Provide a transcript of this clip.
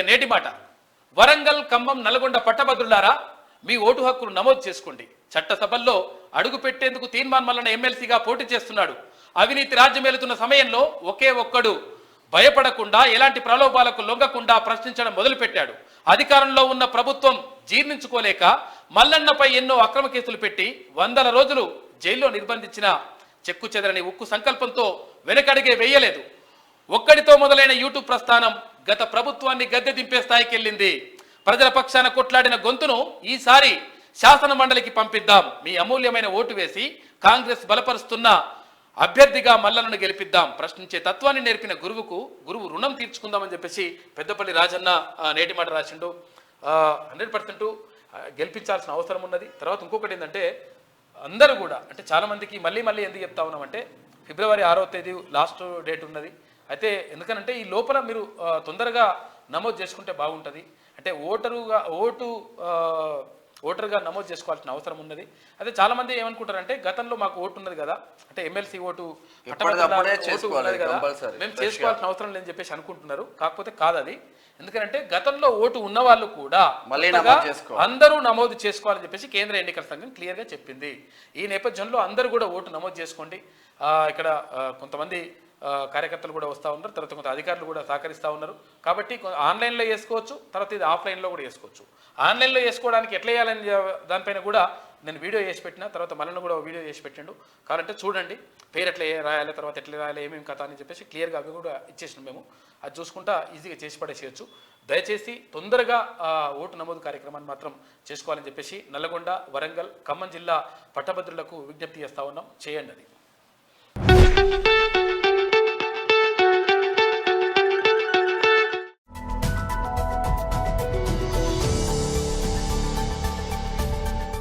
నేటి మాట, వరంగల్, ఖమ్మం, నల్గొండ పట్టభద్రులారా, మీ ఓటు హక్కును నమోదు చేసుకోండి. చట్టసభల్లో అడుగు పెట్టేందుకు తీర్మాన్ మల్లన్న ఎమ్మెల్సీగా పోటీ చేస్తున్నాడు. అవినీతి రాజ్యమేలుతున్న సమయంలో ఒకే ఒక్కడు భయపడకుండా, ఎలాంటి ప్రలోభాలకు లొంగకుండా ప్రశ్నించడం మొదలుపెట్టాడు. అధికారంలో ఉన్న ప్రభుత్వం జీర్ణించుకోలేక మల్లన్నపై ఎన్నో అక్రమ కేసులు పెట్టి 100 రోజులు జైల్లో నిర్బంధించిన చెక్కు చెదరని ఉక్కు సంకల్పంతో వెనకడిగే వేయలేదు. ఒక్కడితో మొదలైన యూట్యూబ్ ప్రస్థానం గత ప్రభుత్వాన్ని గద్దె దింపే స్థాయికి వెళ్ళింది. ప్రజల పక్షాన కొట్లాడిన గొంతును ఈసారి శాసన మండలికి పంపిద్దాం. మీ అమూల్యమైన ఓటు వేసి కాంగ్రెస్ బలపరుస్తున్న అభ్యర్థిగా మల్లన్నను గెలిపిద్దాం. ప్రశ్నించే తత్వాన్ని నేర్పిన గురువు రుణం తీర్చుకుందామని చెప్పేసి పెద్దపల్లి రాజన్న నేటి మాట రాసిండు. 100% గెలిపించాల్సిన అవసరం ఉన్నది. తర్వాత ఇంకొకటి ఏంటంటే, అందరూ కూడా అంటే చాలామందికి మళ్ళీ ఎందుకు చెప్తా ఉన్నామంటే, ఫిబ్రవరి 6వ తేదీ లాస్ట్ డేట్ ఉన్నది. అయితే ఎందుకనంటే ఈ లోపల మీరు తొందరగా నమోదు చేసుకుంటే బాగుంటుంది. అంటే ఓటరుగా నమోదు చేసుకోవాల్సిన అవసరం ఉన్నది. అయితే చాలామంది ఏమనుకుంటారంటే, గతంలో మాకు ఓటు ఉన్నది కదా, అంటే ఎమ్మెల్సీ ఓటు ఉన్నది కదా, మేము చేసుకోవాల్సిన అవసరం లేదని చెప్పేసి అనుకుంటున్నారు. కాకపోతే కాదు అది. ఎందుకంటే గతంలో ఓటు ఉన్న వాళ్ళు కూడా అందరూ నమోదు చేసుకోవాలని చెప్పేసి కేంద్ర ఎన్నికల సంఘం క్లియర్గా చెప్పింది. ఈ నేపథ్యంలో అందరూ కూడా ఓటు నమోదు చేసుకోండి. ఇక్కడ కొంతమంది కార్యకర్తలు కూడా వస్తూ ఉన్నారు, తర్వాత కొంత అధికారులు కూడా సహకరిస్తూ ఉన్నారు. కాబట్టి ఆన్లైన్లో చేసుకోవచ్చు, తర్వాత ఇది ఆఫ్లైన్లో కూడా చేసుకోవచ్చు. ఆన్లైన్లో చేసుకోవడానికి ఎట్లా వేయాలని దానిపైన కూడా నేను వీడియో చేసి పెట్టిన, తర్వాత మళ్ళీ కూడా వీడియో చేసి పెట్టిండు. కావాలంటే చూడండి, పేరు ఎట్లా రాయాలి, తర్వాత ఎట్లా రాయాలి, ఏమేమి కథ అని చెప్పేసి క్లియర్గా అవి కూడా ఇచ్చేసినాం మేము. అది చూసుకుంటా ఈజీగా చేసి పడేసేయచ్చు. దయచేసి తొందరగా ఓటు నమోదు కార్యక్రమాన్ని మాత్రం చేసుకోవాలని చెప్పేసి నల్లగొండ, వరంగల్, ఖమ్మం జిల్లా పట్టభద్రులకు విజ్ఞప్తి చేస్తూ ఉన్నాం. చేయండి అది.